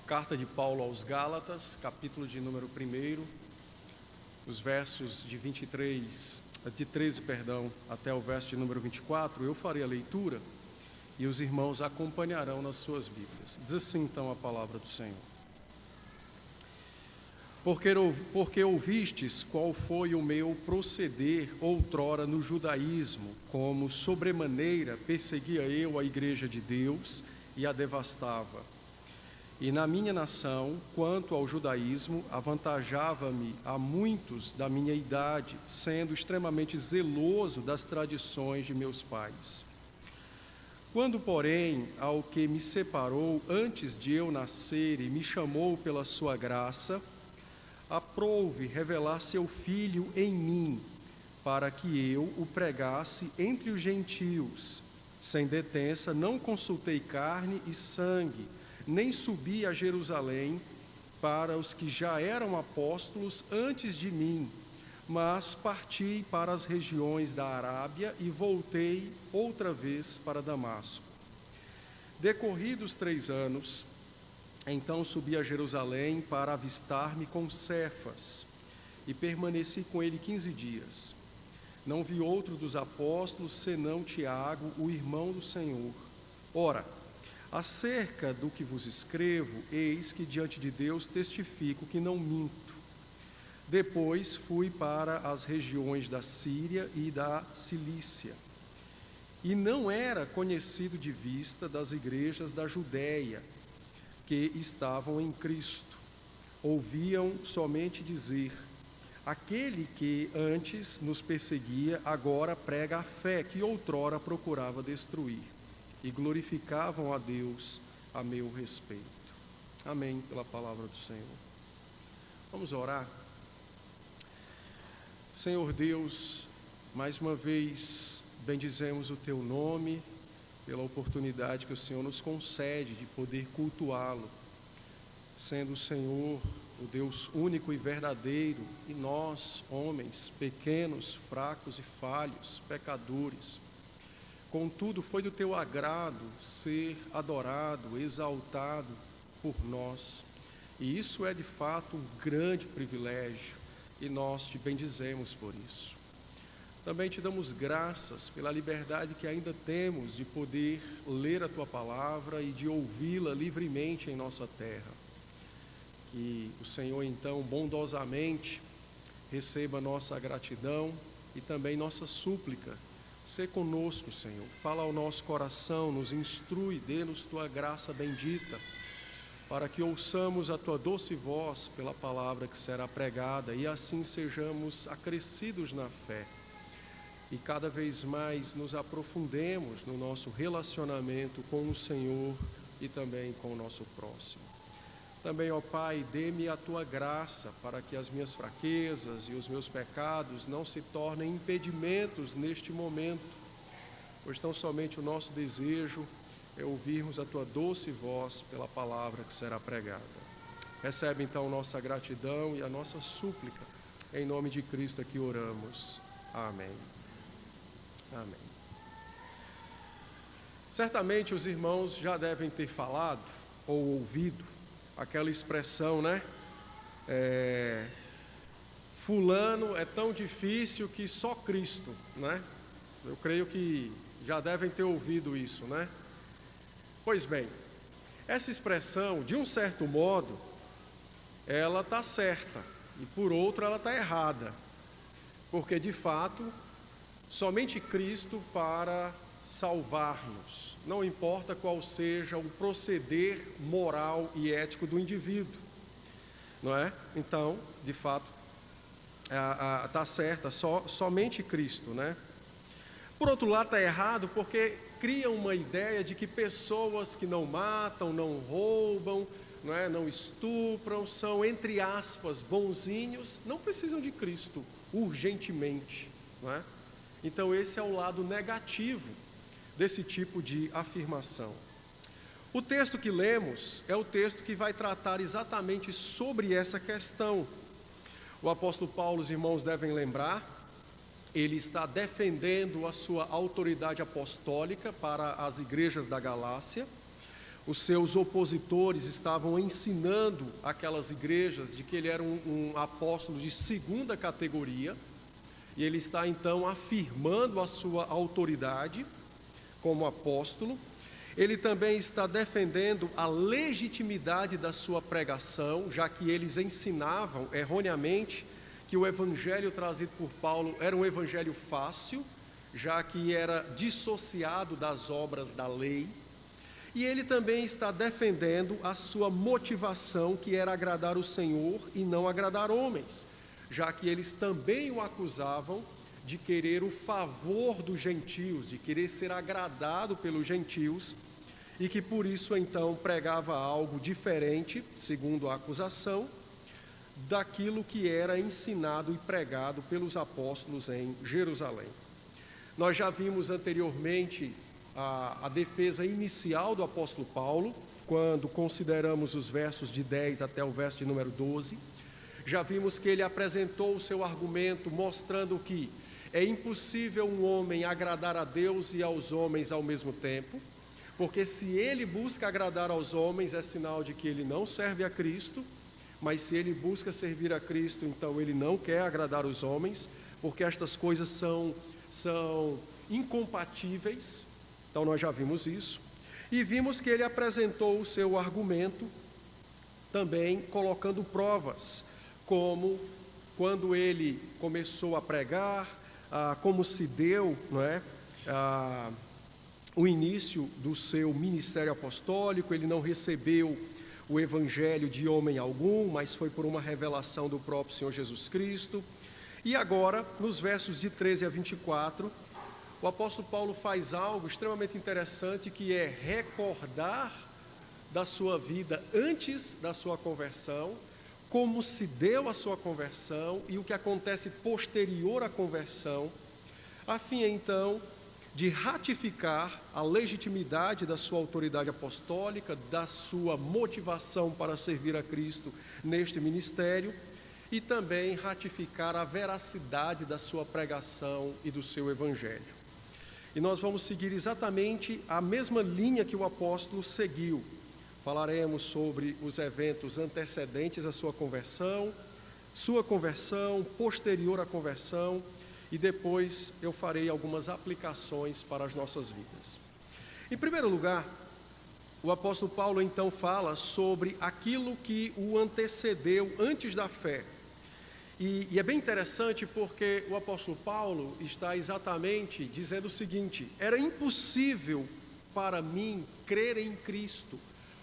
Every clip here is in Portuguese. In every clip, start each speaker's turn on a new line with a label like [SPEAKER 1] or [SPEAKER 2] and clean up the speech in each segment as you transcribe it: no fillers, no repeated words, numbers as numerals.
[SPEAKER 1] Carta de Paulo aos Gálatas, capítulo de número 1, os versos de 13, até o verso de número 24, eu farei a leitura e os irmãos acompanharão nas suas Bíblias. Diz assim então a palavra do Senhor. Porque ouvistes qual foi o meu proceder outrora no judaísmo, como sobremaneira perseguia eu a igreja de Deus e a devastava. E na minha nação, quanto ao judaísmo, avantajava-me a muitos da minha idade, sendo extremamente zeloso das tradições de meus pais. Quando, porém, ao que me separou antes de eu nascer e me chamou pela sua graça, aprouve revelar seu Filho em mim, para que eu o pregasse entre os gentios. Sem detença, não consultei carne e sangue, nem subi a Jerusalém para os que já eram apóstolos antes de mim, mas parti para as regiões da Arábia e voltei outra vez para Damasco. Decorridos 3 anos, então subi a Jerusalém para avistar-me com Cefas, e permaneci com ele 15 dias. Não vi outro dos apóstolos, senão Tiago, o irmão do Senhor. Ora, acerca do que vos escrevo, eis que diante de Deus testifico que não minto. Depois fui para as regiões da Síria e da Cilícia, e não era conhecido de vista das igrejas da Judéia, que estavam em Cristo. Ouviam somente dizer: aquele que antes nos perseguia, agora prega a fé que outrora procurava destruir. E glorificavam a Deus a meu respeito. Amém, pela palavra do Senhor. Vamos orar. Senhor Deus, mais uma vez bendizemos o Teu nome, pela oportunidade que o Senhor nos concede de poder cultuá-lo, sendo o Senhor o Deus único e verdadeiro, e nós, homens, pequenos, fracos e falhos, pecadores. Contudo, foi do Teu agrado ser adorado, exaltado por nós. E isso é de fato um grande privilégio, e nós Te bendizemos por isso. Também Te damos graças pela liberdade que ainda temos de poder ler a Tua palavra e de ouvi-la livremente em nossa terra. Que o Senhor, então, bondosamente receba nossa gratidão e também nossa súplica. Sê conosco, Senhor, fala ao nosso coração, nos instrui, dê-nos Tua graça bendita, para que ouçamos a Tua doce voz pela palavra que será pregada e assim sejamos acrescidos na fé e cada vez mais nos aprofundemos no nosso relacionamento com o Senhor e também com o nosso próximo. Também, ó Pai, dê-me a Tua graça para que as minhas fraquezas e os meus pecados não se tornem impedimentos neste momento, pois tão somente o nosso desejo é ouvirmos a Tua doce voz pela palavra que será pregada. Recebe então nossa gratidão e a nossa súplica, em nome de Cristo aqui oramos. Amém. Amém. Certamente os irmãos já devem ter falado ou ouvido aquela expressão, né? Fulano é tão difícil que só Cristo, né? Eu creio que já devem ter ouvido isso, né? Pois bem, essa expressão, de um certo modo, ela está certa, e por outro ela está errada, porque de fato, somente Cristo para salvar-nos, não importa qual seja o proceder moral e ético do indivíduo, não é? Então, de fato, está certa, somente Cristo, né? Por outro lado, está errado porque cria uma ideia de que pessoas que não matam, não roubam, não é? Não estupram, são, entre aspas, bonzinhos, não precisam de Cristo urgentemente, não é? Então, esse é o lado negativo desse tipo de afirmação. O texto que lemos é o texto que vai tratar exatamente sobre essa questão. O apóstolo Paulo, os irmãos devem lembrar, ele está defendendo a sua autoridade apostólica para as igrejas da Galácia, os seus opositores estavam ensinando aquelas igrejas de que ele era um apóstolo de segunda categoria, e ele está então afirmando a sua autoridade como apóstolo. Ele também está defendendo a legitimidade da sua pregação, já que eles ensinavam erroneamente que o evangelho trazido por Paulo era um evangelho fácil, já que era dissociado das obras da lei. E ele também está defendendo a sua motivação, que era agradar o Senhor e não agradar homens, já que eles também o acusavam de querer o favor dos gentios, de querer ser agradado pelos gentios, e que por isso então pregava algo diferente, segundo a acusação, daquilo que era ensinado e pregado pelos apóstolos em Jerusalém. Nós já vimos anteriormente a defesa inicial do apóstolo Paulo, quando consideramos os versos de 10 até o verso de número 12. Já vimos que ele apresentou o seu argumento mostrando que é impossível um homem agradar a Deus e aos homens ao mesmo tempo, porque se ele busca agradar aos homens é sinal de que ele não serve a Cristo, mas se ele busca servir a Cristo, então ele não quer agradar os homens, porque estas coisas são incompatíveis. Então nós já vimos isso, e vimos que ele apresentou o seu argumento também colocando provas, como quando ele começou a pregar, como se deu, não é, o início do seu ministério apostólico. Ele não recebeu o evangelho de homem algum, mas foi por uma revelação do próprio Senhor Jesus Cristo. E agora, nos versos de 13 a 24, o apóstolo Paulo faz algo extremamente interessante, que é recordar da sua vida antes da sua conversão, como se deu a sua conversão e o que acontece posterior à conversão, a fim então de ratificar a legitimidade da sua autoridade apostólica, da sua motivação para servir a Cristo neste ministério, e também ratificar a veracidade da sua pregação e do seu evangelho. E nós vamos seguir exatamente a mesma linha que o apóstolo seguiu. Falaremos sobre os eventos antecedentes à sua conversão, posterior à conversão, e depois eu farei algumas aplicações para as nossas vidas. Em primeiro lugar, o apóstolo Paulo então fala sobre aquilo que o antecedeu antes da fé. E é bem interessante porque o apóstolo Paulo está exatamente dizendo o seguinte: era impossível para mim crer em Cristo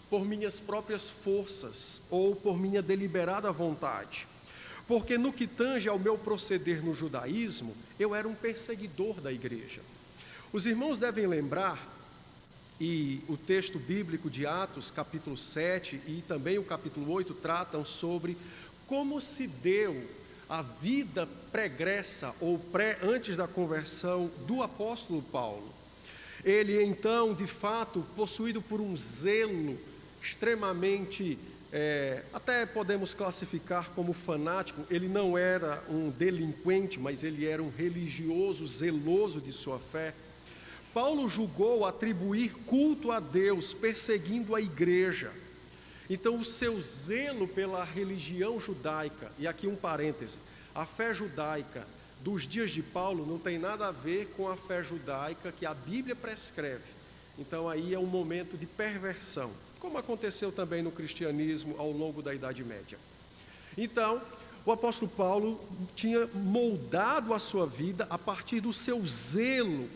[SPEAKER 1] por minhas próprias forças ou por minha deliberada vontade, porque no que tange ao meu proceder no judaísmo, eu era um perseguidor da igreja. Os irmãos devem lembrar, e o texto bíblico de Atos, capítulo 7 e também o capítulo 8, tratam sobre como se deu a vida pregressa ou antes da conversão do apóstolo Paulo. Ele então, de fato, possuído por um zelo extremamente, até podemos classificar como fanático. Ele não era um delinquente, mas ele era um religioso, zeloso de sua fé. Paulo julgou atribuir culto a Deus, perseguindo a igreja. Então, o seu zelo pela religião judaica, e aqui um parêntese, a fé judaica dos dias de Paulo não tem nada a ver com a fé judaica que a Bíblia prescreve. Então, aí é um momento de perversão, como aconteceu também no cristianismo ao longo da Idade Média. Então, o apóstolo Paulo tinha moldado a sua vida a partir do seu zelo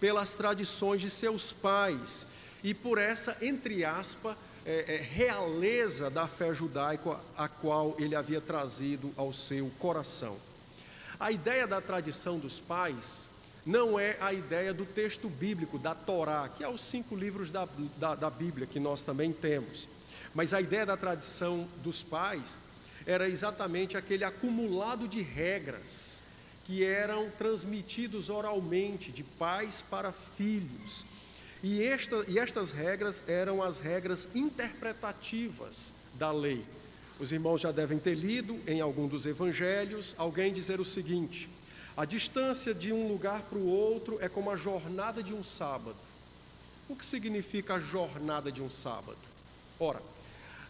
[SPEAKER 1] pelas tradições de seus pais e por essa, entre aspas, realeza da fé judaica a qual ele havia trazido ao seu coração. A ideia da tradição dos pais não é a ideia do texto bíblico, da Torá, que é os 5 livros da Bíblia que nós também temos. Mas a ideia da tradição dos pais era exatamente aquele acumulado de regras que eram transmitidos oralmente de pais para filhos. E estas regras eram as regras interpretativas da lei. Os irmãos já devem ter lido em algum dos evangelhos alguém dizer o seguinte: a distância de um lugar para o outro é como a jornada de um sábado. O que significa a jornada de um sábado? Ora,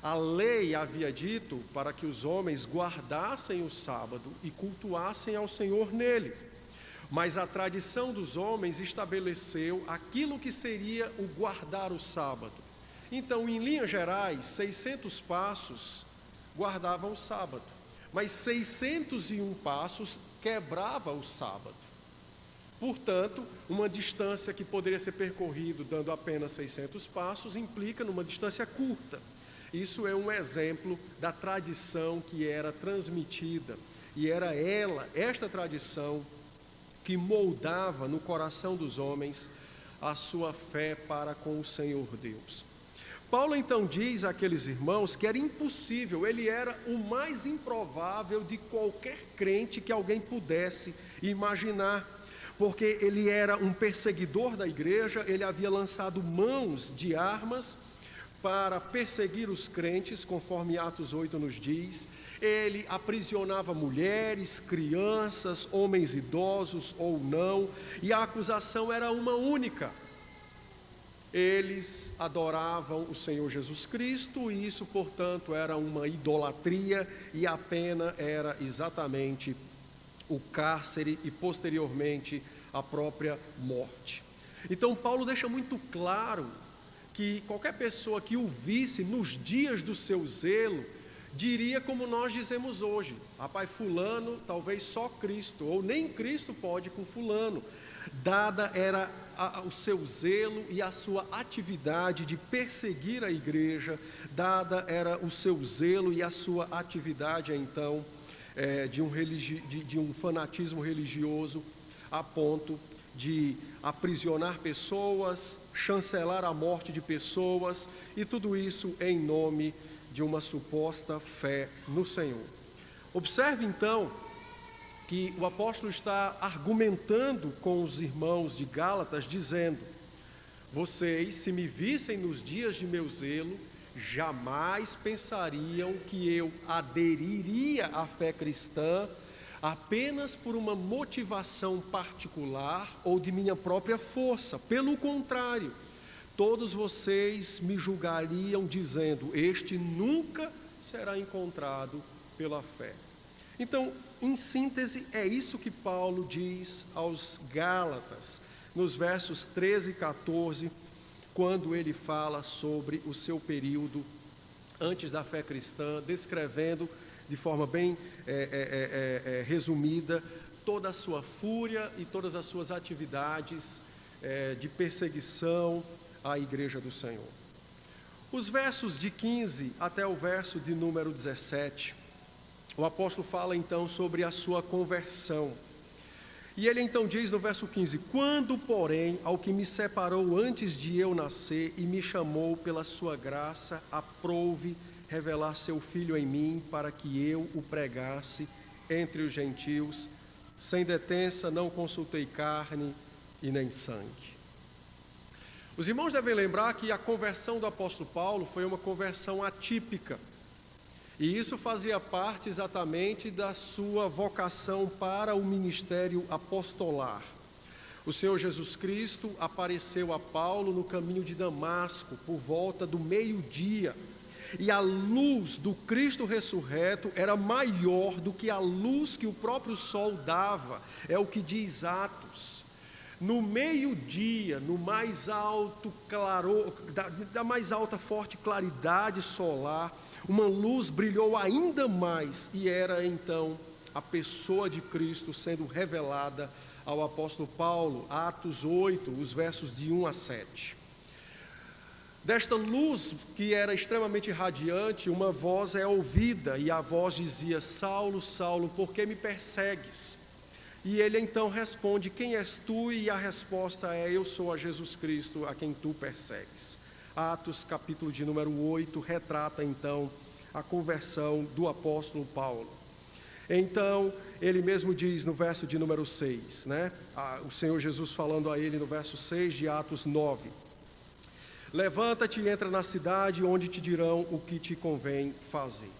[SPEAKER 1] a lei havia dito para que os homens guardassem o sábado e cultuassem ao Senhor nele. Mas a tradição dos homens estabeleceu aquilo que seria o guardar o sábado. Então, em linhas gerais, 600 passos guardavam o sábado, mas 601 passos quebrava o sábado. Portanto, uma distância que poderia ser percorrida dando apenas 600 passos implica numa distância curta. Isso é um exemplo da tradição que era transmitida, e era esta tradição, que moldava no coração dos homens a sua fé para com o Senhor Deus. Paulo então diz àqueles irmãos que era impossível, ele era o mais improvável de qualquer crente que alguém pudesse imaginar, porque ele era um perseguidor da igreja, ele havia lançado mãos de armas para perseguir os crentes, conforme Atos 8 nos diz. Ele aprisionava mulheres, crianças, homens idosos ou não, e a acusação era uma única: eles adoravam o Senhor Jesus Cristo, e isso, portanto, era uma idolatria, e a pena era exatamente o cárcere e, posteriormente, a própria morte. Então, Paulo deixa muito claro que qualquer pessoa que o visse nos dias do seu zelo, diria como nós dizemos hoje: rapaz, fulano, talvez só Cristo, ou nem Cristo pode com fulano. Dada era o seu zelo e a sua atividade de perseguir a igreja, dada era o seu zelo e a sua atividade, então, de um fanatismo religioso, a ponto de aprisionar pessoas, chancelar a morte de pessoas, e tudo isso em nome de uma suposta fé no Senhor. Observe então que o apóstolo está argumentando com os irmãos de Gálatas, dizendo: vocês, se me vissem nos dias de meu zelo, jamais pensariam que eu aderiria à fé cristã apenas por uma motivação particular ou de minha própria força. Pelo contrário, todos vocês me julgariam dizendo: este nunca será encontrado pela fé. Então, em síntese, é isso que Paulo diz aos Gálatas, nos versos 13 e 14, quando ele fala sobre o seu período antes da fé cristã, descrevendo de forma bem resumida toda a sua fúria e todas as suas atividades de perseguição à igreja do Senhor. Os versos de 15 até o verso de número 17, o apóstolo fala então sobre a sua conversão. E ele então diz no verso 15: quando, porém, ao que me separou antes de eu nascer e me chamou pela sua graça, aprouve revelar seu Filho em mim, para que eu o pregasse entre os gentios, sem detença, não consultei carne e nem sangue. Os irmãos devem lembrar que a conversão do apóstolo Paulo foi uma conversão atípica, e isso fazia parte exatamente da sua vocação para o ministério apostolar. O Senhor Jesus Cristo apareceu a Paulo no caminho de Damasco, por volta do meio-dia, e a luz do Cristo ressurreto era maior do que a luz que o próprio sol dava, é o que diz Atos. No meio-dia, no mais alto claror, da mais alta forte claridade solar, uma luz brilhou ainda mais, e era então a pessoa de Cristo sendo revelada ao apóstolo Paulo. Atos 8, os versos de 1 a 7. Desta luz, que era extremamente radiante, uma voz é ouvida, e a voz dizia: Saulo, Saulo, por que me persegues? E ele então responde: quem és tu? E a resposta é: eu sou a Jesus Cristo, a quem tu persegues. Atos, capítulo de número 8, retrata então a conversão do apóstolo Paulo. Então, ele mesmo diz no verso de número 6, o Senhor Jesus falando a ele no verso 6 de Atos 9: levanta-te e entra na cidade, onde te dirão o que te convém fazer.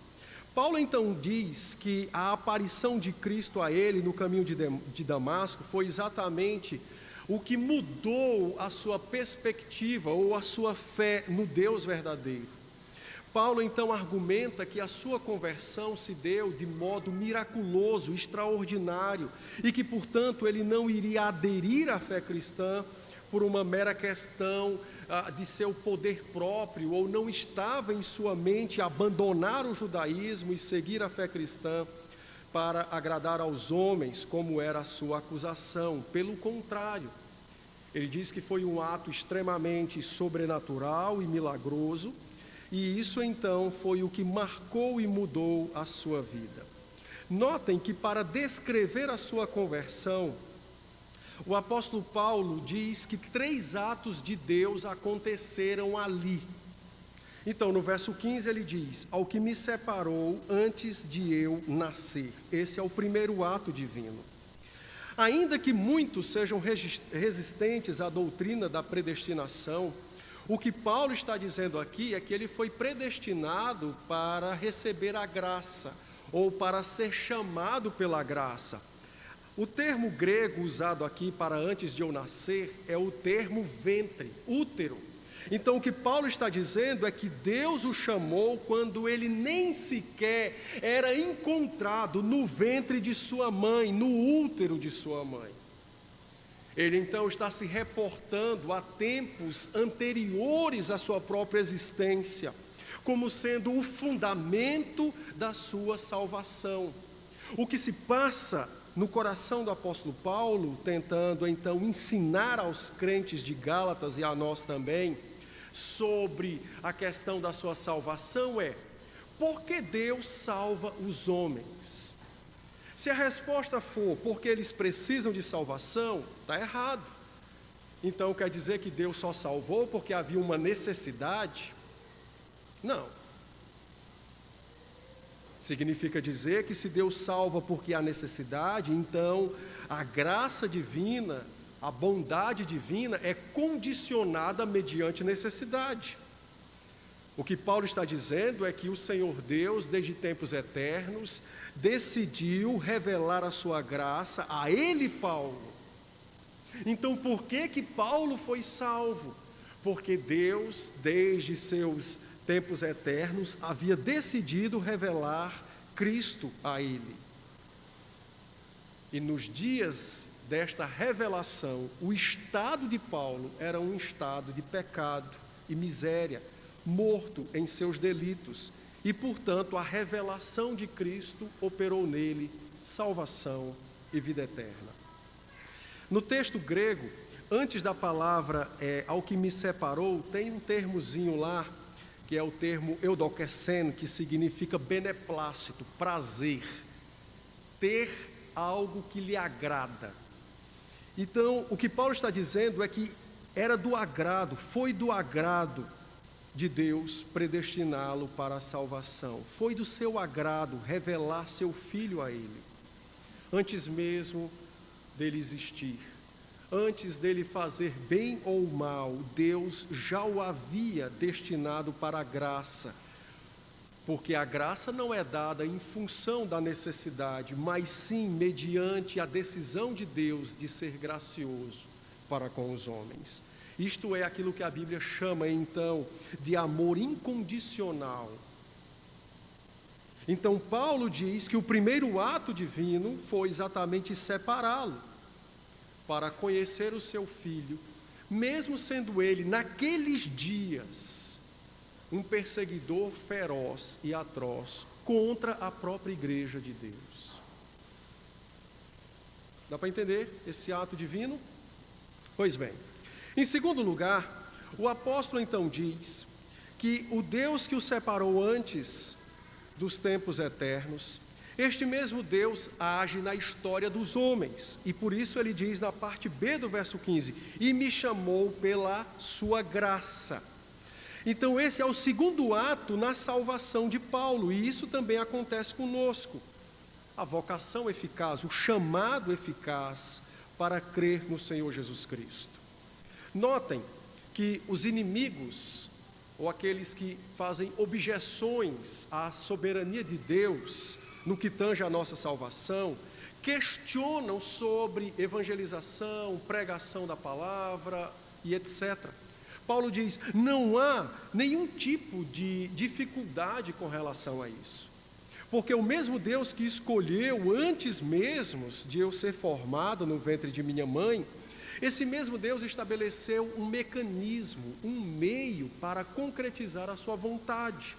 [SPEAKER 1] Paulo então diz que a aparição de Cristo a ele no caminho de Damasco foi exatamente o que mudou a sua perspectiva ou a sua fé no Deus verdadeiro. Paulo então argumenta que a sua conversão se deu de modo miraculoso, extraordinário, e que, portanto, ele não iria aderir à fé cristã por uma mera questão de seu poder próprio, ou não estava em sua mente abandonar o judaísmo e seguir a fé cristã para agradar aos homens, como era a sua acusação. Pelo contrário, ele diz que foi um ato extremamente sobrenatural e milagroso, e isso então foi o que marcou e mudou a sua vida. Notem que, para descrever a sua conversão, o apóstolo Paulo diz que 3 atos de Deus aconteceram ali. Então, no verso 15 ele diz: ao que me separou antes de eu nascer. Esse é o primeiro ato divino. Ainda que muitos sejam resistentes à doutrina da predestinação, o que Paulo está dizendo aqui é que ele foi predestinado para receber a graça, ou para ser chamado pela graça. O termo grego usado aqui para antes de eu nascer é o termo ventre, útero. Então o que Paulo está dizendo é que Deus o chamou quando ele nem sequer era encontrado no ventre de sua mãe, no útero de sua mãe. Ele então está se reportando a tempos anteriores à sua própria existência, como sendo o fundamento da sua salvação. O que se passa no coração do apóstolo Paulo, tentando então ensinar aos crentes de Gálatas e a nós também, sobre a questão da sua salvação é: por que Deus salva os homens? Se a resposta for porque eles precisam de salvação, está errado. Então quer dizer que Deus só salvou porque havia uma necessidade? Não. Significa dizer que se Deus salva porque há necessidade, então a graça divina, a bondade divina é condicionada mediante necessidade. O que Paulo está dizendo é que o Senhor Deus, desde tempos eternos, decidiu revelar a sua graça a ele, Paulo. Então, por que Paulo foi salvo? Porque Deus, desde seus tempos eternos, havia decidido revelar Cristo a ele. E nos dias desta revelação, o estado de Paulo era um estado de pecado e miséria, morto em seus delitos, e, portanto, a revelação de Cristo operou nele salvação e vida eterna. No texto grego, antes da palavra ao que me separou, tem um termozinho lá, que é o termo eudokesen, que significa beneplácito, prazer, ter algo que lhe agrada. Então, o que Paulo está dizendo é que era do agrado, foi do agrado de Deus predestiná-lo para a salvação. Foi do seu agrado revelar seu Filho a ele, antes mesmo dele existir. Antes dele fazer bem ou mal, Deus já o havia destinado para a graça, porque a graça não é dada em função da necessidade, mas sim mediante a decisão de Deus de ser gracioso para com os homens. Isto é aquilo que a Bíblia chama, então, de amor incondicional. Então, Paulo diz que o primeiro ato divino foi exatamente separá-lo para conhecer o seu Filho, mesmo sendo ele, naqueles dias, um perseguidor feroz e atroz contra a própria igreja de Deus. Dá para entender esse ato divino? Pois bem, em segundo lugar, o apóstolo então diz que o Deus que o separou antes dos tempos eternos, este mesmo Deus age na história dos homens, e por isso ele diz na parte B do verso 15: e me chamou pela sua graça. Então esse é o segundo ato na salvação de Paulo, e isso também acontece conosco. A vocação eficaz, o chamado eficaz para crer no Senhor Jesus Cristo. Notem que os inimigos, ou aqueles que fazem objeções à soberania de Deus, no que tange a nossa salvação, questionam sobre evangelização, pregação da palavra e etc. Paulo diz, não há nenhum tipo de dificuldade com relação a isso. Porque o mesmo Deus que escolheu antes mesmo de eu ser formado no ventre de minha mãe, esse mesmo Deus estabeleceu um mecanismo, um meio para concretizar a sua vontade.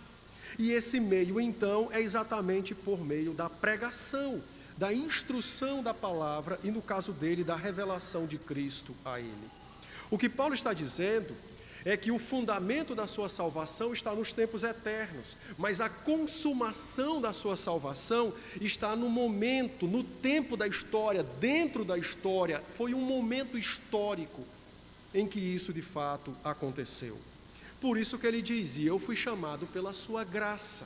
[SPEAKER 1] E esse meio, então, é exatamente por meio da pregação, da instrução da palavra e, no caso dele, da revelação de Cristo a ele. O que Paulo está dizendo é que o fundamento da sua salvação está nos tempos eternos, mas a consumação da sua salvação está no momento, no tempo da história, dentro da história. Foi um momento histórico em que isso de fato aconteceu. Por isso que ele dizia, eu fui chamado pela sua graça.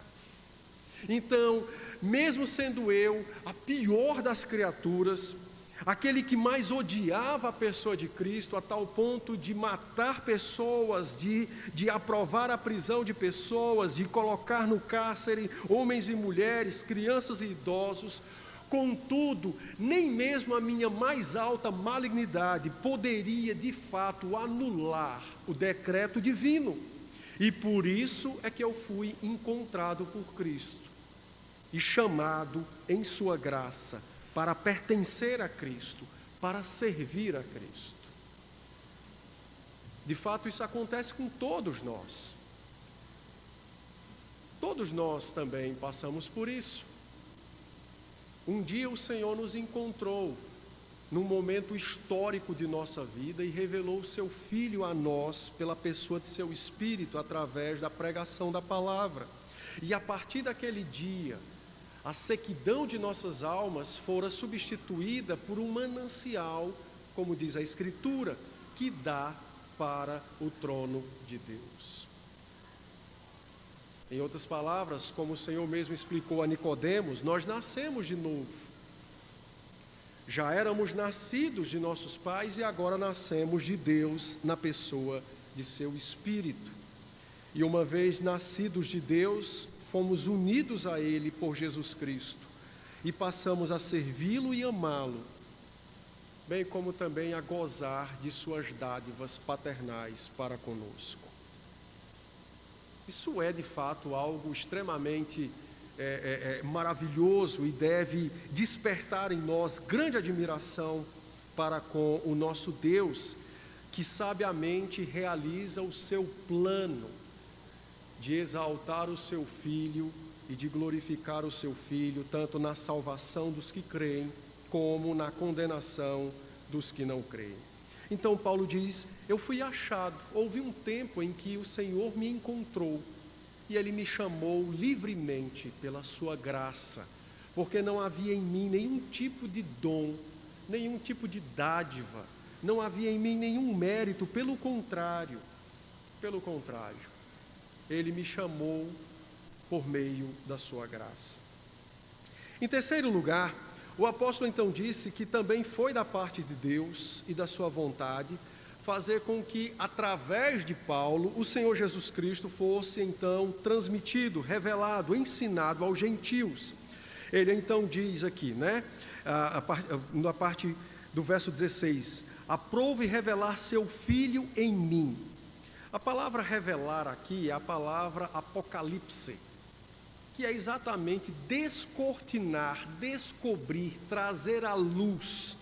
[SPEAKER 1] Então, mesmo sendo eu a pior das criaturas, aquele que mais odiava a pessoa de Cristo, a tal ponto de matar pessoas, de aprovar a prisão de pessoas, de colocar no cárcere homens e mulheres, crianças e idosos, contudo, nem mesmo a minha mais alta malignidade poderia de fato anular o decreto divino. E por isso é que eu fui encontrado por Cristo e chamado em sua graça para pertencer a Cristo, para servir a Cristo. De fato, isso acontece com todos nós. Todos nós também passamos por isso. Um dia o Senhor nos encontrou num momento histórico de nossa vida e revelou o seu Filho a nós pela pessoa de seu Espírito, através da pregação da palavra. E a partir daquele dia, a sequidão de nossas almas fora substituída por um manancial, como diz a Escritura, que dá para o trono de Deus. Em outras palavras, como o Senhor mesmo explicou a Nicodemos, nós nascemos de novo. Já éramos nascidos de nossos pais e agora nascemos de Deus na pessoa de seu Espírito. E uma vez nascidos de Deus, fomos unidos a Ele por Jesus Cristo e passamos a servi-lo e amá-lo, bem como também a gozar de suas dádivas paternais para conosco. Isso é de fato algo extremamente maravilhoso e deve despertar em nós grande admiração para com o nosso Deus, que sabiamente realiza o seu plano de exaltar o seu Filho e de glorificar o seu Filho, tanto na salvação dos que creem, como na condenação dos que não creem. Então Paulo diz, eu fui achado, houve um tempo em que o Senhor me encontrou, e Ele me chamou livremente pela sua graça, porque não havia em mim nenhum tipo de dom, nenhum tipo de dádiva, não havia em mim nenhum mérito, pelo contrário, Ele me chamou por meio da sua graça. Em terceiro lugar, o apóstolo então disse que também foi da parte de Deus e da sua vontade fazer com que, através de Paulo, o Senhor Jesus Cristo fosse então transmitido, revelado, ensinado aos gentios. Ele então diz aqui, na parte do verso 16, aprove revelar seu Filho em mim. A palavra revelar aqui é a palavra apocalipse, que é exatamente descortinar, descobrir, trazer à luz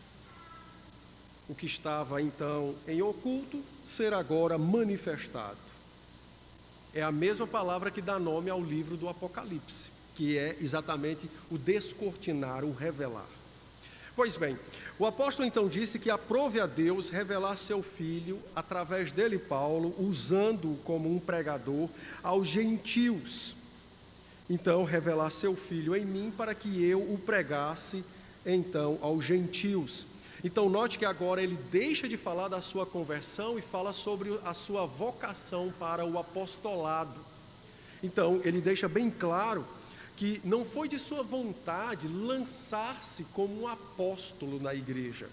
[SPEAKER 1] o que estava então em oculto, ser agora manifestado. É a mesma palavra que dá nome ao livro do Apocalipse, que é exatamente o descortinar, o revelar. Pois bem, o apóstolo então disse que aprove a Deus revelar seu Filho, através dele, Paulo, usando-o como um pregador aos gentios. Então, revelar seu Filho em mim para que eu o pregasse, então, aos gentios. Então, note que agora ele deixa de falar da sua conversão e fala sobre a sua vocação para o apostolado. Então, ele deixa bem claro que não foi de sua vontade lançar-se como um apóstolo na igreja,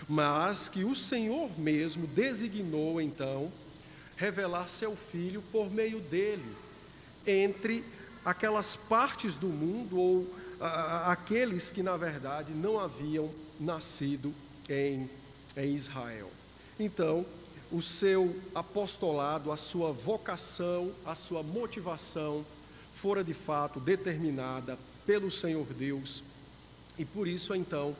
[SPEAKER 1] mas que o Senhor mesmo designou, então, revelar seu Filho por meio dele, entre aquelas partes do mundo ou aqueles que, na verdade, não haviam nascido em Israel. Então, o seu apostolado, a sua vocação, a sua motivação fora de fato determinada pelo Senhor Deus, e por isso então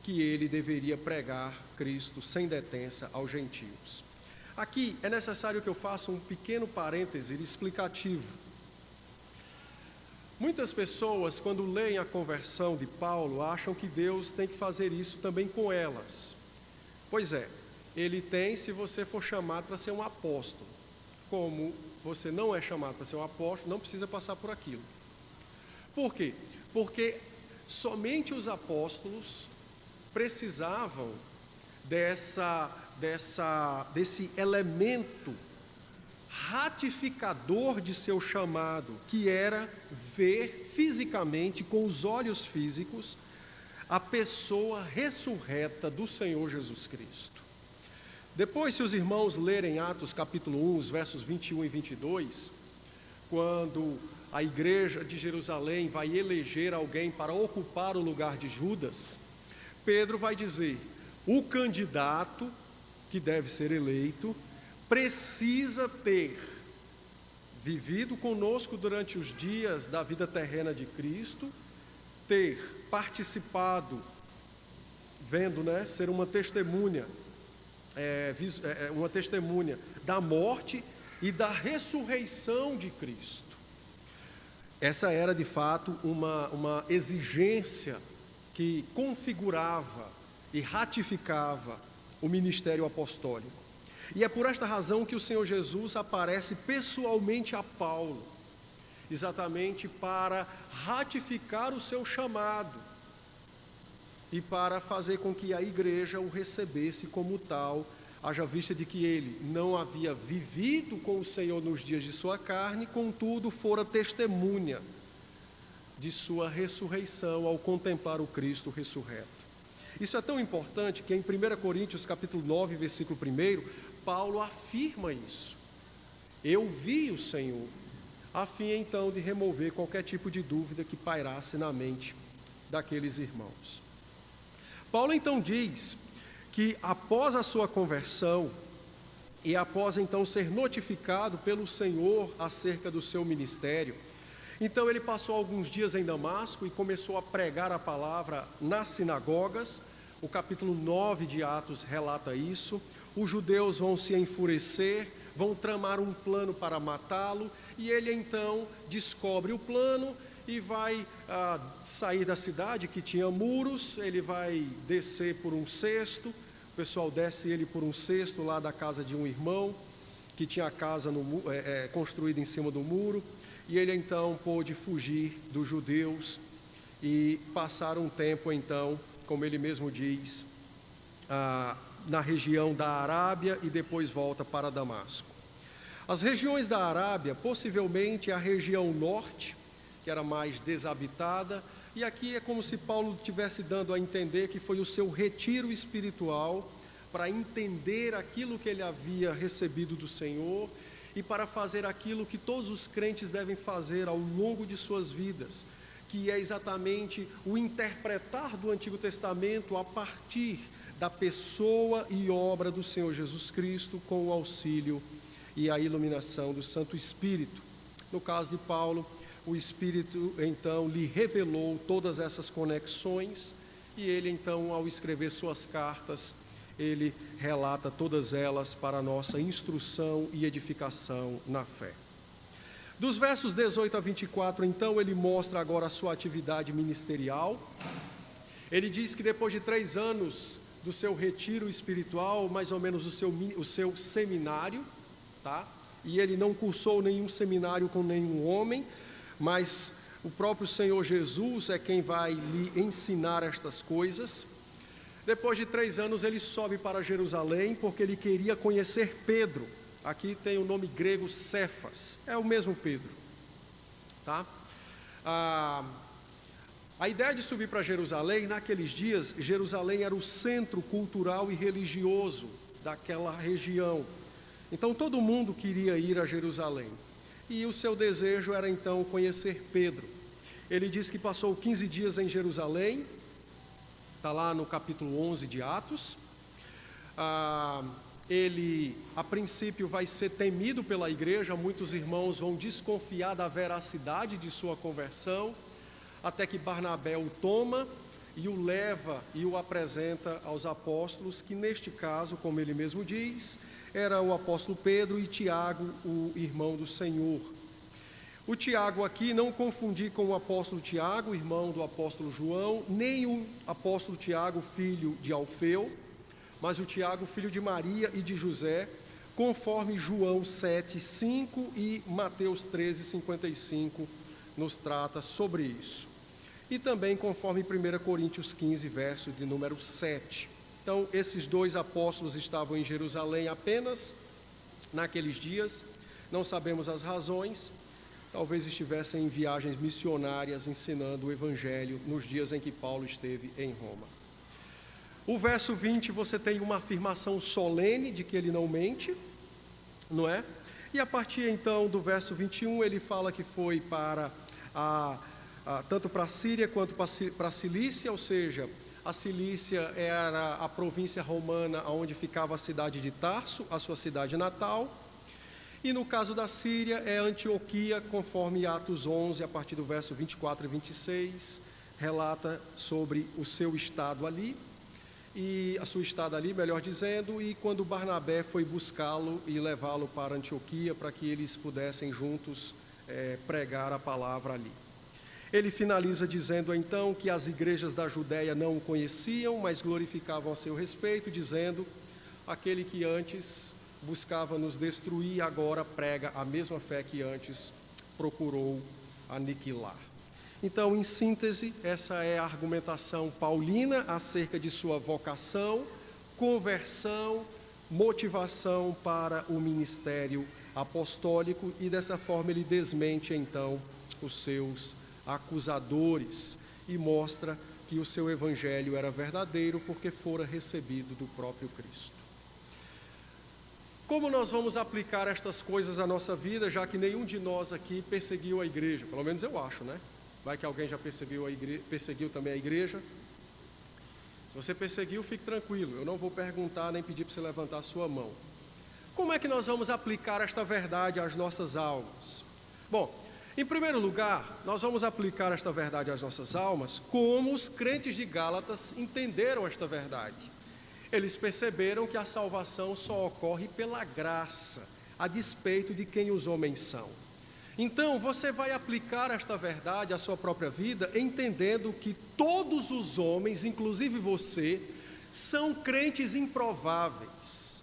[SPEAKER 1] que ele deveria pregar Cristo sem detença aos gentios. Aqui é necessário que eu faça um pequeno parêntese explicativo. Muitas pessoas, quando leem a conversão de Paulo, acham que Deus tem que fazer isso também com elas. Pois é, ele tem se você for chamado para ser um apóstolo. Como você não é chamado para ser um apóstolo, não precisa passar por aquilo. Por quê? Porque somente os apóstolos precisavam desse elemento ratificador de seu chamado, que era ver fisicamente, com os olhos físicos, a pessoa ressurreta do Senhor Jesus Cristo. Depois, se os irmãos lerem Atos capítulo 1, os versos 21 e 22, quando a igreja de Jerusalém vai eleger alguém para ocupar o lugar de Judas, Pedro vai dizer: o candidato que deve ser eleito precisa ter vivido conosco durante os dias da vida terrena de Cristo, ter participado, vendo, ser uma testemunha da morte e da ressurreição de Cristo. Essa era de fato uma exigência que configurava e ratificava o ministério apostólico. E é por esta razão que o Senhor Jesus aparece pessoalmente a Paulo, exatamente para ratificar o seu chamado e para fazer com que a igreja o recebesse como tal, haja vista de que ele não havia vivido com o Senhor nos dias de sua carne, contudo fora testemunha de sua ressurreição ao contemplar o Cristo ressurreto. Isso é tão importante que em 1 Coríntios capítulo 9, versículo 1, Paulo afirma isso. Eu vi o Senhor, a fim então de remover qualquer tipo de dúvida que pairasse na mente daqueles irmãos. Paulo então diz que após a sua conversão e após então ser notificado pelo Senhor acerca do seu ministério, então ele passou alguns dias em Damasco e começou a pregar a palavra nas sinagogas. O capítulo 9 de Atos relata isso. Os judeus vão se enfurecer, vão tramar um plano para matá-lo, e ele então descobre o plano e vai sair da cidade que tinha muros. Ele vai descer por um cesto, o pessoal desce ele por um cesto lá da casa de um irmão, que tinha a casa construída em cima do muro, e ele então pôde fugir dos judeus e passar um tempo então, como ele mesmo diz, na região da Arábia, e depois volta para Damasco. As regiões da Arábia, possivelmente a região norte, que era mais desabitada, e aqui é como se Paulo estivesse dando a entender que foi o seu retiro espiritual para entender aquilo que ele havia recebido do Senhor e para fazer aquilo que todos os crentes devem fazer ao longo de suas vidas, que é exatamente o interpretar do Antigo Testamento a partir da pessoa e obra do Senhor Jesus Cristo, com o auxílio e a iluminação do Santo Espírito. No caso de Paulo, o Espírito então lhe revelou todas essas conexões, e ele então, ao escrever suas cartas, ele relata todas elas para a nossa instrução e edificação na fé. Dos versos 18 a 24, então, ele mostra agora a sua atividade ministerial. Ele diz que depois de 3 anos do seu retiro espiritual, mais ou menos o seu seminário, tá? E ele não cursou nenhum seminário com nenhum homem, mas o próprio Senhor Jesus é quem vai lhe ensinar estas coisas. Depois de 3 anos ele sobe para Jerusalém, porque ele queria conhecer Pedro. Aqui tem o nome grego Cefas, é o mesmo Pedro, tá? A ideia de subir para Jerusalém, naqueles dias, Jerusalém era o centro cultural e religioso daquela região. Então todo mundo queria ir a Jerusalém, e o seu desejo era então conhecer Pedro. Ele diz que passou 15 dias em Jerusalém, está lá no capítulo 11 de Atos. Ele, a princípio, vai ser temido pela igreja, muitos irmãos vão desconfiar da veracidade de sua conversão, até que Barnabé o toma e o leva e o apresenta aos apóstolos, que neste caso, como ele mesmo diz, era o apóstolo Pedro e Tiago, o irmão do Senhor. O Tiago aqui, não confundir com o apóstolo Tiago, irmão do apóstolo João, nem o apóstolo Tiago, filho de Alfeu, mas o Tiago, filho de Maria e de José, conforme João 7:5 e Mateus 13:55 nos trata sobre isso. E também conforme 1 Coríntios 15, verso de número 7. Então, esses dois apóstolos estavam em Jerusalém apenas naqueles dias, não sabemos as razões, talvez estivessem em viagens missionárias ensinando o Evangelho nos dias em que Paulo esteve em Roma. O verso 20, você tem uma afirmação solene de que ele não mente, não é? E a partir então do verso 21, ele fala que foi para tanto para a Síria quanto para a Cilícia, ou seja, a Cilícia era a província romana onde ficava a cidade de Tarso, a sua cidade natal. E no caso da Síria é Antioquia, conforme Atos 11, a partir do verso 24 e 26, relata sobre o seu estado ali, e a sua estada ali, melhor dizendo, e quando Barnabé foi buscá-lo e levá-lo para Antioquia, para que eles pudessem juntos pregar a palavra ali. Ele finaliza dizendo então que as igrejas da Judéia não o conheciam, mas glorificavam a seu respeito, dizendo: aquele que antes buscava nos destruir, agora prega a mesma fé que antes procurou aniquilar. Então, em síntese, essa é a argumentação paulina acerca de sua vocação, conversão, motivação para o ministério apostólico, e dessa forma ele desmente então os seus acusadores e mostra que o seu evangelho era verdadeiro porque fora recebido do próprio Cristo. Como nós vamos aplicar estas coisas à nossa vida, já que nenhum de nós aqui perseguiu a igreja? Pelo menos eu acho, né? Vai que alguém já perseguiu também a igreja. Se você perseguiu, fique tranquilo, eu não vou perguntar nem pedir para você levantar a sua mão. Como é que nós vamos aplicar esta verdade às nossas almas? Bom, em primeiro lugar, nós vamos aplicar esta verdade às nossas almas como os crentes de Gálatas entenderam esta verdade. Eles perceberam que a salvação só ocorre pela graça, a despeito de quem os homens são. Então, você vai aplicar esta verdade à sua própria vida, entendendo que todos os homens, inclusive você, são crentes improváveis.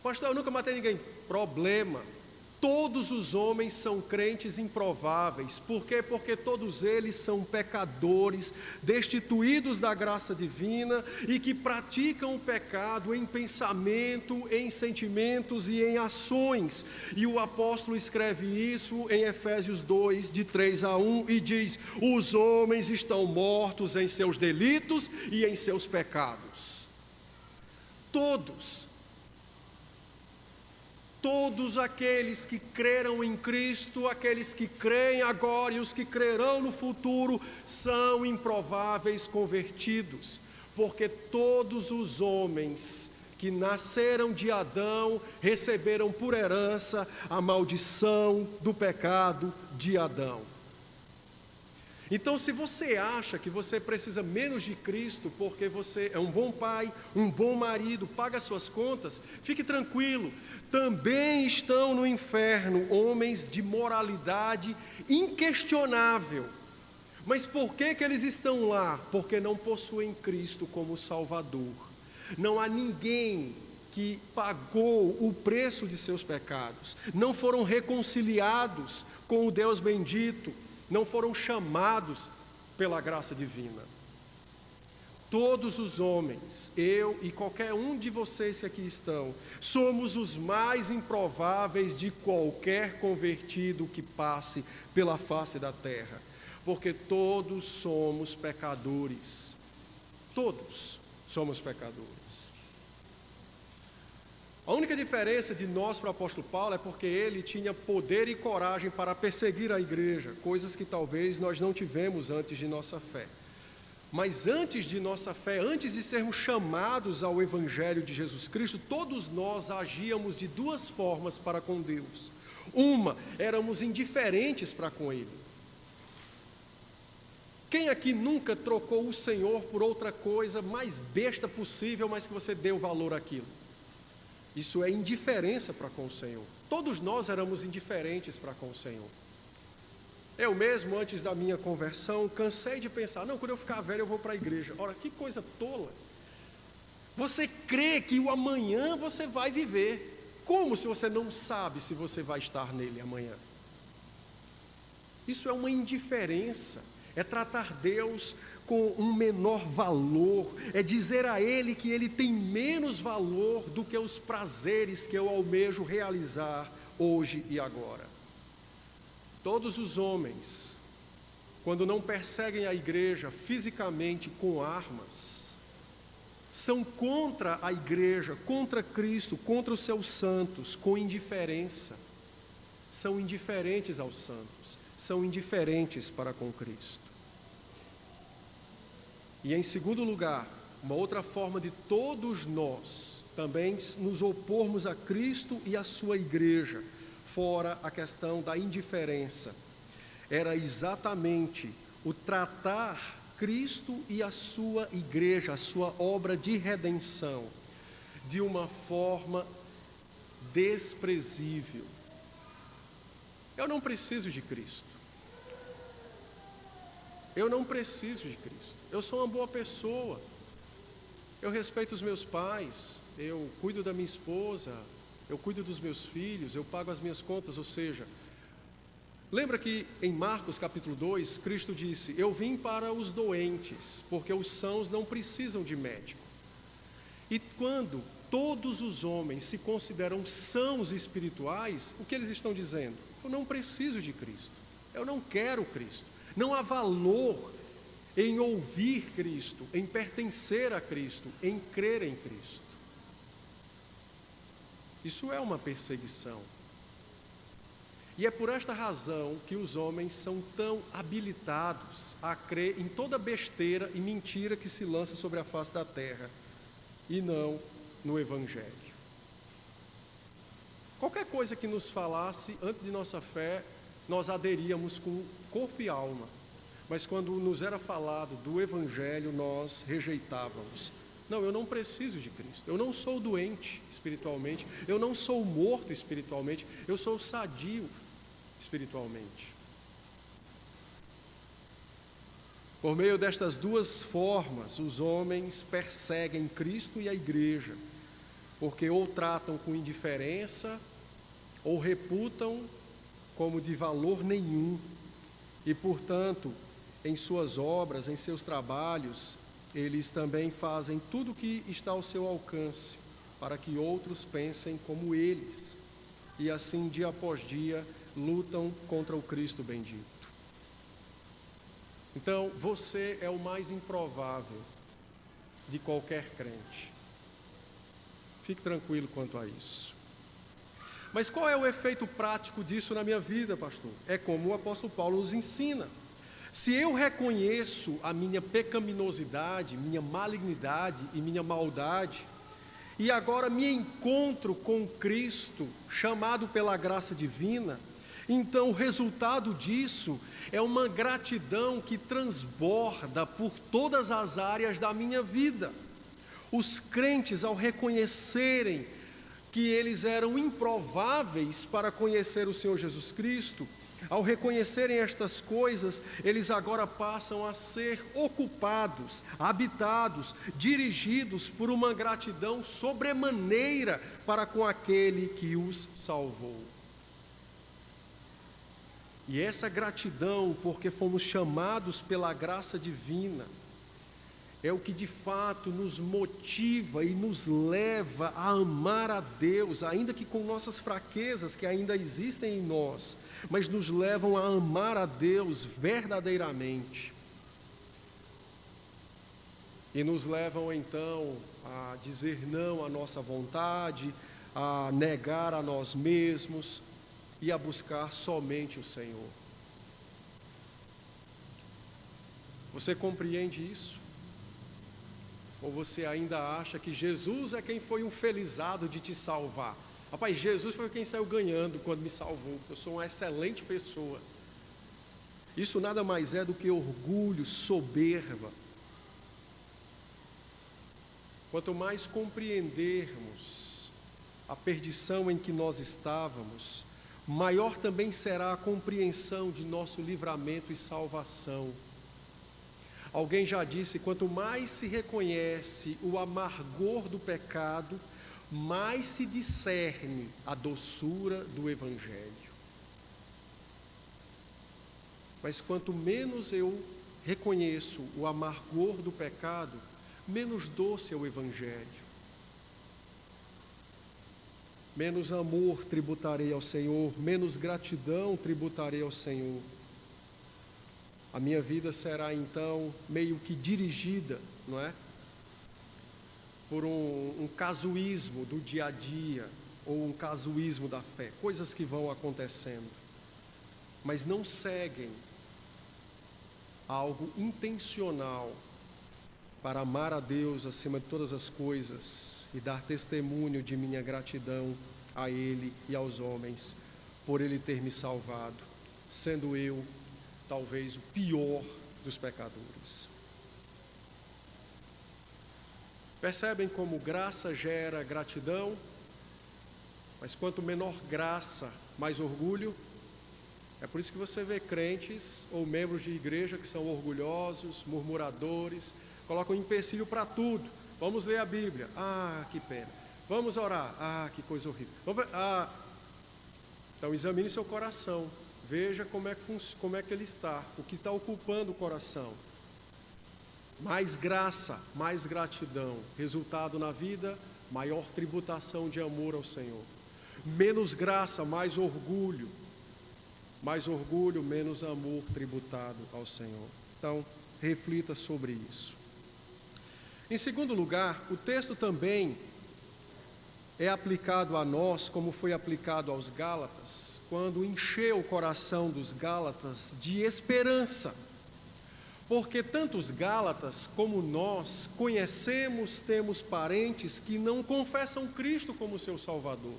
[SPEAKER 1] Pastor, eu nunca matei ninguém. Problema. Todos os homens são crentes improváveis. Por quê? Porque todos eles são pecadores, destituídos da graça divina e que praticam o pecado em pensamento, em sentimentos e em ações. E o apóstolo escreve isso em Efésios 2, de 3-1, e diz: os homens estão mortos em seus delitos e em seus pecados. Todos aqueles que creram em Cristo, aqueles que creem agora e os que crerão no futuro, são improváveis convertidos, porque todos os homens que nasceram de Adão receberam por herança a maldição do pecado de Adão. Então, se você acha que você precisa menos de Cristo porque você é um bom pai, um bom marido, paga suas contas, fique tranquilo. Também estão no inferno homens de moralidade inquestionável. Mas por que eles estão lá? Porque não possuem Cristo como Salvador. Não há ninguém que pagou o preço de seus pecados. Não foram reconciliados com o Deus bendito. Não foram chamados pela graça divina. Todos os homens, eu e qualquer um de vocês que aqui estão, somos os mais improváveis de qualquer convertido que passe pela face da terra, porque todos somos pecadores. Todos somos pecadores. A única diferença de nós para o apóstolo Paulo é porque ele tinha poder e coragem para perseguir a igreja, coisas que talvez nós não tivemos antes de nossa fé. Mas antes de nossa fé, antes de sermos chamados ao Evangelho de Jesus Cristo, todos nós agíamos de duas formas para com Deus. Uma, éramos indiferentes para com Ele. Quem aqui nunca trocou o Senhor por outra coisa mais besta possível, mas que você deu valor àquilo? Isso é indiferença para com o Senhor. Todos nós éramos indiferentes para com o Senhor. Eu mesmo, antes da minha conversão, cansei de pensar, não, quando eu ficar velho eu vou para a igreja. Ora, que coisa tola. Você crê que o amanhã você vai viver. Como se você não sabe se você vai estar nele amanhã? Isso é uma indiferença. É tratar Deus com um menor valor, é dizer a Ele que Ele tem menos valor do que os prazeres que eu almejo realizar hoje e agora. Todos os homens, quando não perseguem a igreja fisicamente com armas, são contra a igreja, contra Cristo, contra os seus santos, com indiferença. São indiferentes aos santos, são indiferentes para com Cristo. E em segundo lugar, uma outra forma de todos nós também nos opormos a Cristo e à sua igreja, fora a questão da indiferença, era exatamente o tratar Cristo e a sua igreja, a sua obra de redenção, de uma forma desprezível. Eu não preciso de Cristo. Eu não preciso de Cristo. Eu sou uma boa pessoa. Eu respeito os meus pais. Eu cuido da minha esposa. Eu cuido dos meus filhos. Eu pago as minhas contas. Ou seja, lembra que em Marcos capítulo 2, Cristo disse: eu vim para os doentes, porque os sãos não precisam de médico. E quando todos os homens se consideram sãos espirituais, o que eles estão dizendo? Eu não preciso de Cristo. Eu não quero Cristo. Não há valor em ouvir Cristo, em pertencer a Cristo, em crer em Cristo. Isso é uma perseguição. E é por esta razão que os homens são tão habilitados a crer em toda besteira e mentira que se lança sobre a face da terra, e não no Evangelho. Qualquer coisa que nos falasse antes de nossa fé, nós aderíamos com corpo e alma, mas quando nos era falado do Evangelho, nós rejeitávamos. Não, eu não preciso de Cristo, eu não sou doente espiritualmente, eu não sou morto espiritualmente, eu sou sadio espiritualmente. Por meio destas duas formas, os homens perseguem Cristo e a igreja, porque ou tratam com indiferença, ou reputam como de valor nenhum, e portanto, em suas obras, em seus trabalhos, eles também fazem tudo o que está ao seu alcance, para que outros pensem como eles, e assim dia após dia lutam contra o Cristo bendito. Então, você é o mais improvável de qualquer crente. Fique tranquilo quanto a isso. Mas qual é o efeito prático disso na minha vida, pastor? É como o apóstolo Paulo nos ensina. Se eu reconheço a minha pecaminosidade, minha malignidade e minha maldade, e agora me encontro com Cristo, chamado pela graça divina, então o resultado disso é uma gratidão que transborda por todas as áreas da minha vida. Os crentes, ao reconhecerem que eles eram improváveis para conhecer o Senhor Jesus Cristo, ao reconhecerem estas coisas, eles agora passam a ser ocupados, habitados, dirigidos por uma gratidão sobremaneira para com aquele que os salvou. E essa gratidão, porque fomos chamados pela graça divina, é o que de fato nos motiva e nos leva a amar a Deus, ainda que com nossas fraquezas que ainda existem em nós, mas nos levam a amar a Deus verdadeiramente. E nos levam então a dizer não à nossa vontade, a negar a nós mesmos e a buscar somente o Senhor. Você compreende isso? Ou você ainda acha que Jesus é quem foi um felizardo de te salvar? Rapaz, Jesus foi quem saiu ganhando quando me salvou. Eu sou uma excelente pessoa. Isso nada mais é do que orgulho, soberba. Quanto mais compreendermos a perdição em que nós estávamos, maior também será a compreensão de nosso livramento e salvação. Alguém já disse, quanto mais se reconhece o amargor do pecado, mais se discerne a doçura do Evangelho. Mas quanto menos eu reconheço o amargor do pecado, menos doce é o Evangelho. Menos amor tributarei ao Senhor, menos gratidão tributarei ao Senhor. A minha vida será então meio que dirigida, não é? Por um casuísmo do dia a dia, ou um casuísmo da fé, coisas que vão acontecendo, mas não seguem algo intencional para amar a Deus acima de todas as coisas e dar testemunho de minha gratidão a Ele e aos homens por Ele ter me salvado, sendo eu talvez o pior dos pecadores. Percebem como graça gera gratidão, mas quanto menor graça, mais orgulho. É por isso que você vê crentes ou membros de igreja que são orgulhosos, murmuradores, colocam empecilho para tudo. Vamos ler a Bíblia. Ah, que pena. Vamos orar. Ah, que coisa horrível. Então examine seu coração. Veja como é que ele está, o que está ocupando o coração. Mais graça, mais gratidão. Resultado na vida, maior tributação de amor ao Senhor. Menos graça, mais orgulho. Mais orgulho, menos amor tributado ao Senhor. Então, reflita sobre isso. Em segundo lugar, o texto também é aplicado a nós, como foi aplicado aos Gálatas, quando encheu o coração dos Gálatas de esperança. Porque tanto os Gálatas como nós conhecemos, temos parentes que não confessam Cristo como seu Salvador.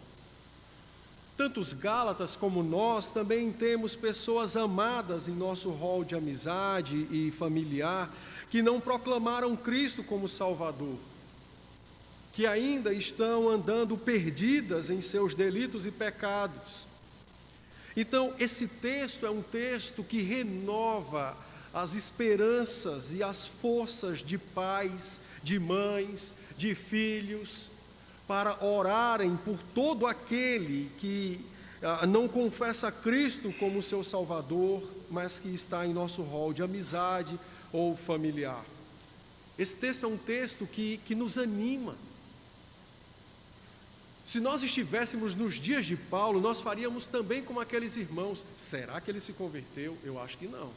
[SPEAKER 1] Tanto os Gálatas como nós também temos pessoas amadas em nosso rol de amizade e familiar que não proclamaram Cristo como Salvador, que ainda estão andando perdidas em seus delitos e pecados. Então, esse texto é um texto que renova as esperanças e as forças de pais, de mães, de filhos, para orarem por todo aquele que não confessa Cristo como seu Salvador, mas que está em nosso rol de amizade ou familiar. Esse texto é um texto que nos anima. Se nós estivéssemos nos dias de Paulo, nós faríamos também como aqueles irmãos. Será que ele se converteu? Eu acho que não.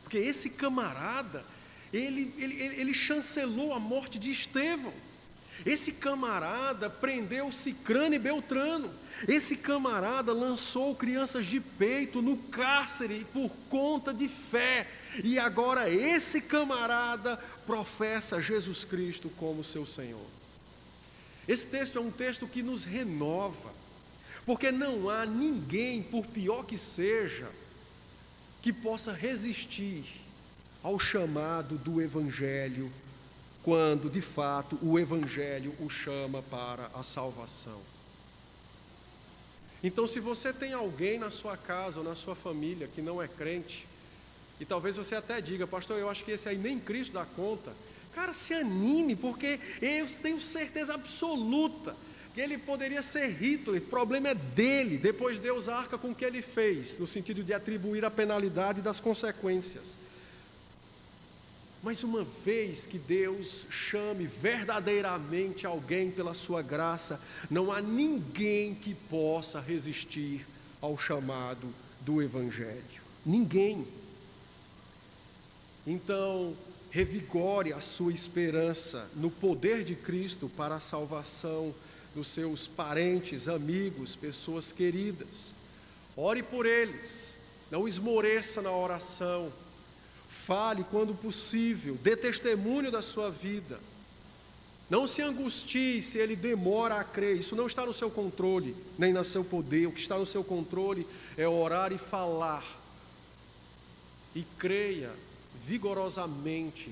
[SPEAKER 1] Porque esse camarada, ele chancelou a morte de Estevão. Esse camarada prendeu Cicrano e Beltrano. Esse camarada lançou crianças de peito no cárcere por conta de fé. E agora esse camarada professa Jesus Cristo como seu Senhor. Esse texto é um texto que nos renova, porque não há ninguém, por pior que seja, que possa resistir ao chamado do Evangelho, quando de fato o Evangelho o chama para a salvação. Então, se você tem alguém na sua casa ou na sua família que não é crente, e talvez você até diga, pastor, eu acho que esse aí nem Cristo dá conta, cara, se anime, porque eu tenho certeza absoluta que ele poderia ser Hitler, o problema é dele, depois Deus arca com o que ele fez, no sentido de atribuir a penalidade das consequências. Mas uma vez que Deus chame verdadeiramente alguém pela sua graça, não há ninguém que possa resistir ao chamado do Evangelho. Ninguém. Então, revigore a sua esperança no poder de Cristo para a salvação dos seus parentes, amigos, pessoas queridas. Ore por eles, não esmoreça na oração, fale quando possível, dê testemunho da sua vida. Não se angustie se ele demora a crer, isso não está no seu controle, nem no seu poder. O que está no seu controle é orar e falar. E creia vigorosamente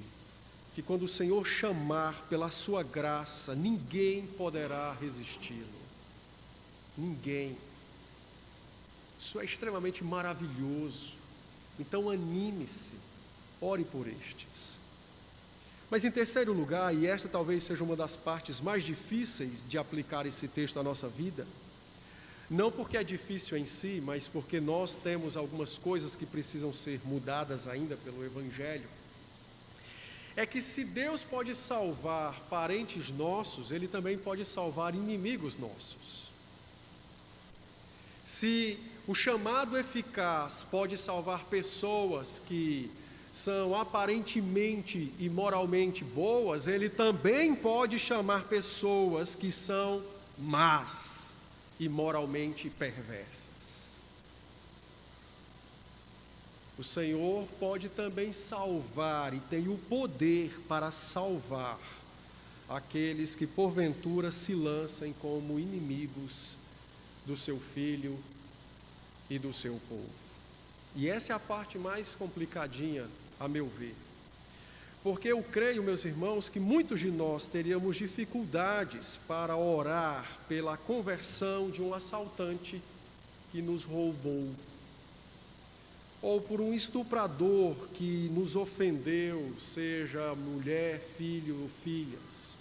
[SPEAKER 1] que quando o Senhor chamar pela sua graça, ninguém poderá resisti-lo. Ninguém. Isso é extremamente maravilhoso. Então anime-se, ore por estes. Mas em terceiro lugar, e esta talvez seja uma das partes mais difíceis de aplicar esse texto à nossa vida, não porque é difícil em si, mas porque nós temos algumas coisas que precisam ser mudadas ainda pelo Evangelho, é que se Deus pode salvar parentes nossos, Ele também pode salvar inimigos nossos. Se o chamado eficaz pode salvar pessoas que são aparentemente e moralmente boas, ele também pode chamar pessoas que são más e moralmente perversas. O Senhor pode também salvar e tem o poder para salvar aqueles que porventura se lançam como inimigos do seu filho e do seu povo. E essa é a parte mais complicadinha, a meu ver. Porque eu creio, meus irmãos, que muitos de nós teríamos dificuldades para orar pela conversão de um assaltante que nos roubou, ou por um estuprador que nos ofendeu, seja mulher, filho ou filhas.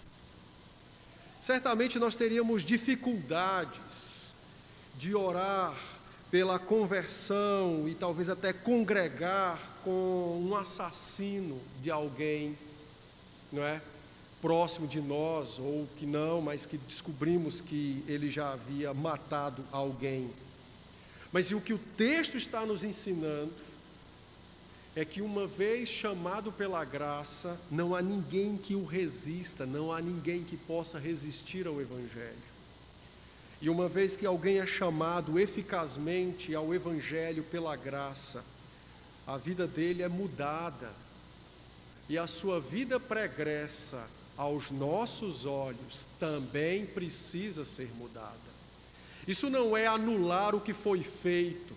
[SPEAKER 1] Certamente nós teríamos dificuldades de orar pela conversão e talvez até congregar com um assassino de alguém, não é? Próximo de nós, ou que não, mas que descobrimos que ele já havia matado alguém. Mas o que o texto está nos ensinando é que uma vez chamado pela graça, não há ninguém que o resista, não há ninguém que possa resistir ao Evangelho. E uma vez que alguém é chamado eficazmente ao Evangelho pela graça, a vida dele é mudada, e a sua vida pregressa, aos nossos olhos, também precisa ser mudada. Isso não é anular o que foi feito.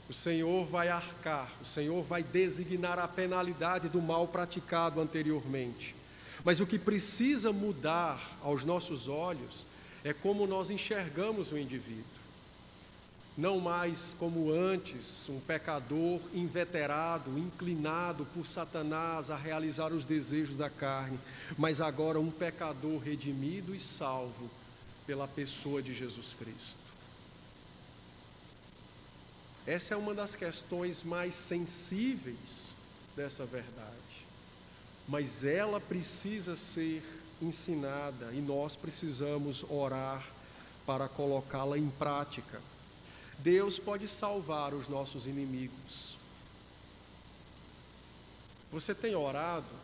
[SPEAKER 1] O Senhor vai arcar, o Senhor vai designar a penalidade do mal praticado anteriormente. Mas o que precisa mudar aos nossos olhos é como nós enxergamos o indivíduo. Não mais como antes, um pecador inveterado, inclinado por Satanás a realizar os desejos da carne, mas agora um pecador redimido e salvo pela pessoa de Jesus Cristo. Essa é uma das questões mais sensíveis dessa verdade, mas ela precisa ser ensinada e nós precisamos orar para colocá-la em prática. Deus pode salvar os nossos inimigos. Você tem orado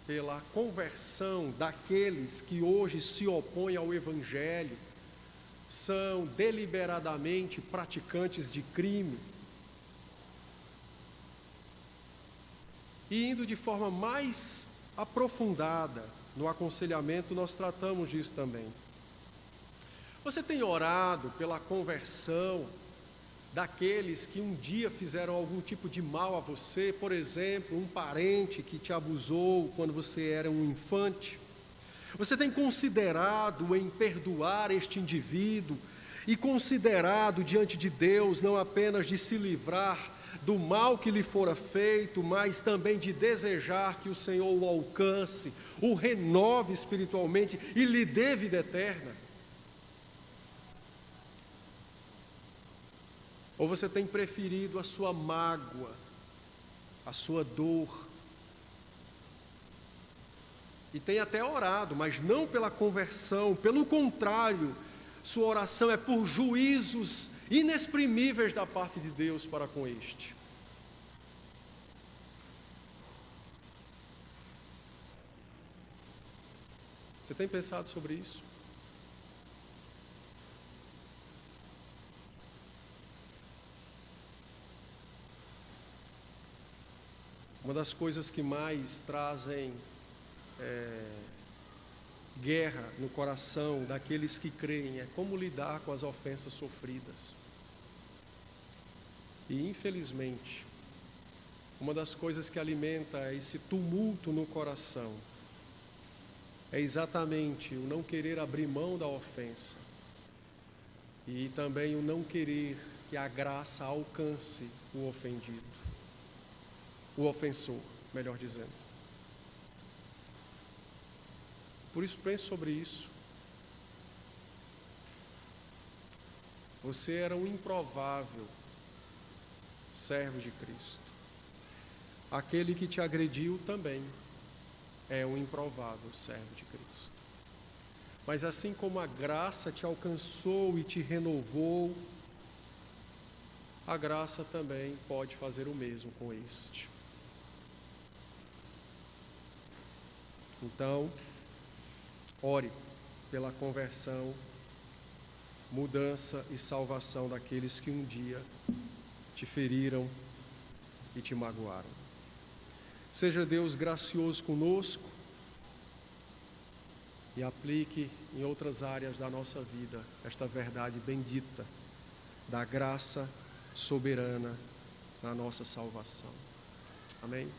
[SPEAKER 1] pela conversão daqueles que hoje se opõem ao Evangelho, são deliberadamente praticantes de crime? E indo de forma mais aprofundada no aconselhamento, nós tratamos disso também. Você tem orado pela conversão daqueles que um dia fizeram algum tipo de mal a você, por exemplo, um parente que te abusou quando você era um infante? Você tem considerado em perdoar este indivíduo e considerado diante de Deus não apenas de se livrar do mal que lhe fora feito, mas também de desejar que o Senhor o alcance, o renove espiritualmente e lhe dê vida eterna? Ou você tem preferido a sua mágoa, a sua dor, e tem até orado, mas não pela conversão, pelo contrário, sua oração é por juízos inexprimíveis da parte de Deus para com este? Você tem pensado sobre isso? Uma das coisas que mais trazem guerra no coração daqueles que creem é como lidar com as ofensas sofridas. E infelizmente, uma das coisas que alimenta esse tumulto no coração é exatamente o não querer abrir mão da ofensa e também o não querer que a graça alcance o ofendido, o ofensor, melhor dizendo. Por isso, pense sobre isso. Você era um improvável servo de Cristo. Aquele que te agrediu também é um improvável servo de Cristo. Mas assim como a graça te alcançou e te renovou, a graça também pode fazer o mesmo com este. Então, ore pela conversão, mudança e salvação daqueles que um dia te feriram e te magoaram. Seja Deus gracioso conosco e aplique em outras áreas da nossa vida esta verdade bendita da graça soberana na nossa salvação. Amém?